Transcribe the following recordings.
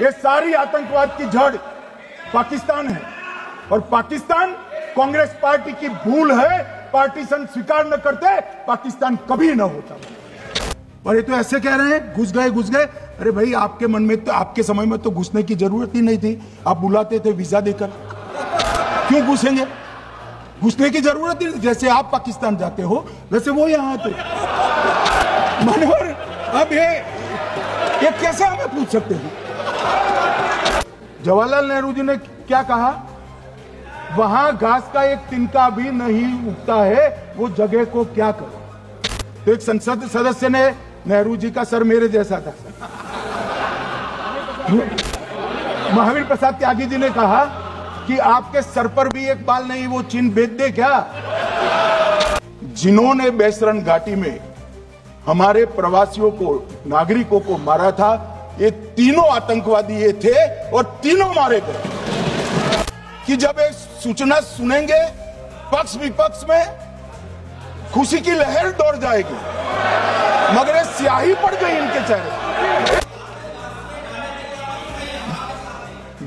ये सारी आतंकवाद की जड़ पाकिस्तान है और पाकिस्तान कांग्रेस पार्टी की भूल है। पार्टीशन स्वीकार न करते पाकिस्तान कभी न होता। और ये तो ऐसे कह रहे हैं घुस गए। अरे भाई, आपके मन में तो, आपके समय में तो घुसने की जरूरत ही नहीं थी। आप बुलाते थे वीजा देकर, क्यों घुसेंगे? घुसने की जरूरत ही, जैसे आप पाकिस्तान जाते हो वैसे वो यहां आते। मनोहर, अब ये कैसे हमें पूछ सकते हैं? जवाहरलाल नेहरू जी ने क्या कहा? वहां घास का एक तिनका भी नहीं उगता है, वो जगह को क्या करे। तो एक संसद सदस्य ने नेहरू जी का सर मेरे जैसा था। महावीर प्रसाद त्यागी जी ने कहा कि आपके सर पर भी एक बाल नहीं, वो चिन्ह बेच दे क्या? जिन्होंने बैसरन घाटी में हमारे प्रवासियों को, नागरिकों को मारा था, ये तीनों आतंकवादी ये थे और तीनों मारे गए। कि जब एक सूचना सुनेंगे पक्ष विपक्ष में खुशी की लहर दौड़ जाएगी, मगर स्याही पड़ गई इनके चेहरे।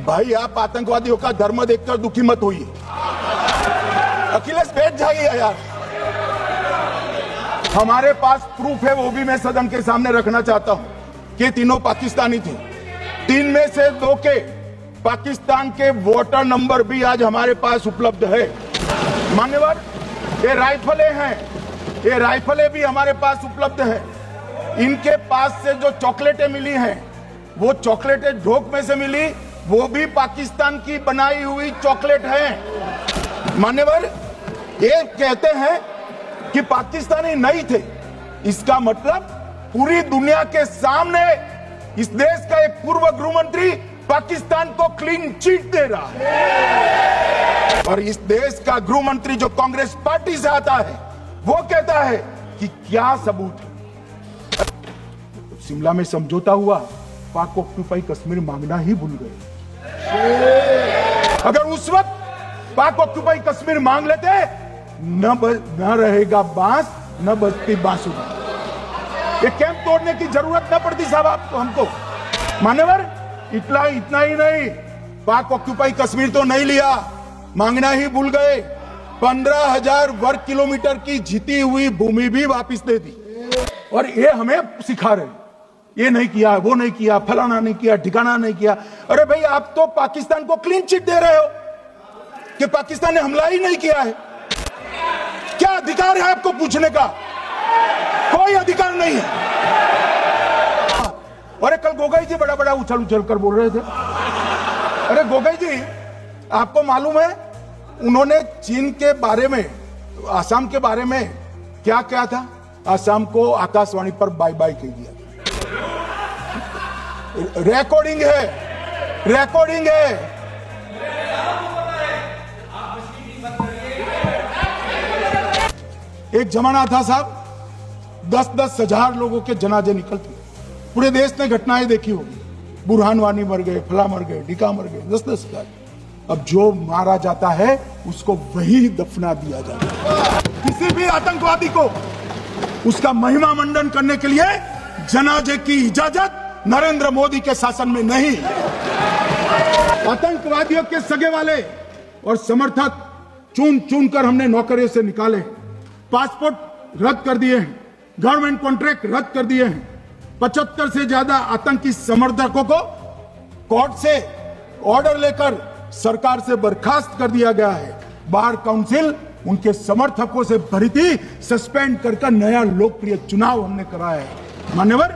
भाई, आप आतंकवादियों का धर्म देखकर दुखी मत होइए। अखिलेश, बैठ जाइए यार। हमारे पास प्रूफ है, वो भी मैं सदन के सामने रखना चाहता हूं कि तीनों पाकिस्तानी थे। 3 में से 2 के पाकिस्तान के वोटर नंबर भी आज हमारे पास उपलब्ध है। मान्यवर, ये राइफलें हैं, ये राइफलें भी हमारे पास उपलब्ध है। इनके पास से जो चॉकलेटें मिली हैं, वो चॉकलेटें ढोक में से मिली, वो भी पाकिस्तान की बनाई हुई चॉकलेट है। मान्यवर, ये कहते हैं कि पाकिस्तानी नहीं थे, इसका मतलब पूरी दुनिया के सामने इस देश का एक पूर्व गृह मंत्री पाकिस्तान को क्लीन चिट दे रहा है। और इस देश का गृह मंत्री जो कांग्रेस पार्टी से आता है, वो कहता है कि क्या सबूत है। शिमला में समझौता हुआ, पाक ऑक्यूपाई कश्मीर मांगना ही भूल गए। अगर उस वक्त पाक ऑक्यूपाई कश्मीर मांग लेते, न रहेगा बांस, न बजती बांसुरी। ये कैंप तोड़ने की जरूरत न पड़ती साहब आपको, हमको। मान्यवर, इतना ही नहीं, पाक ऑक्यूपाई कश्मीर तो नहीं लिया, मांगना ही भूल गए। 15,000 वर्ग किलोमीटर की जीती हुई भूमि भी वापस दे दी। और ये हमें सिखा रहे, ये नहीं किया, वो नहीं किया, फलाना नहीं किया, ठिकाना नहीं किया। अरे भाई, आप तो पाकिस्तान को क्लीन चिट दे रहे हो कि पाकिस्तान ने हमला ही नहीं किया है। क्या अधिकार है आपको पूछने का? कोई अधिकार नहीं है। अरे कल गोगोई जी बड़ा उछल कर बोल रहे थे। अरे गोगोई जी, आपको मालूम है उन्होंने चीन के बारे में, आसाम के बारे में क्या क्या था? आसाम को आकाशवाणी पर बाय बाय कह दिया। रिकॉर्डिंग है। एक जमाना था साहब, 10-10 हजार लोगों के जनाजे निकलते। पूरे देश ने घटनाएं देखी होगी, बुरहान वानी मर गए, फला मर गए, ढिका मर गए, 10-10 हजार। अब जो मारा जाता है उसको वही दफना दिया जाता है। किसी भी आतंकवादी को उसका महिमा मंडन करने के लिए जनाजे की इजाजत नरेंद्र मोदी के शासन में नहीं। आतंकवादियों के सगे वाले और समर्थक चुन कर हमने नौकरियों से निकाले, पासपोर्ट रद्द कर दिए हैं, गवर्नमेंट कॉन्ट्रैक्ट रद्द कर दिए हैं। 75 से ज्यादा आतंकी समर्थकों को कोर्ट से ऑर्डर लेकर सरकार से बर्खास्त कर दिया गया है। बार काउंसिल उनके समर्थकों से भरी थी, सस्पेंड कर नया लोकप्रिय चुनाव हमने कराया है। मान्यवर,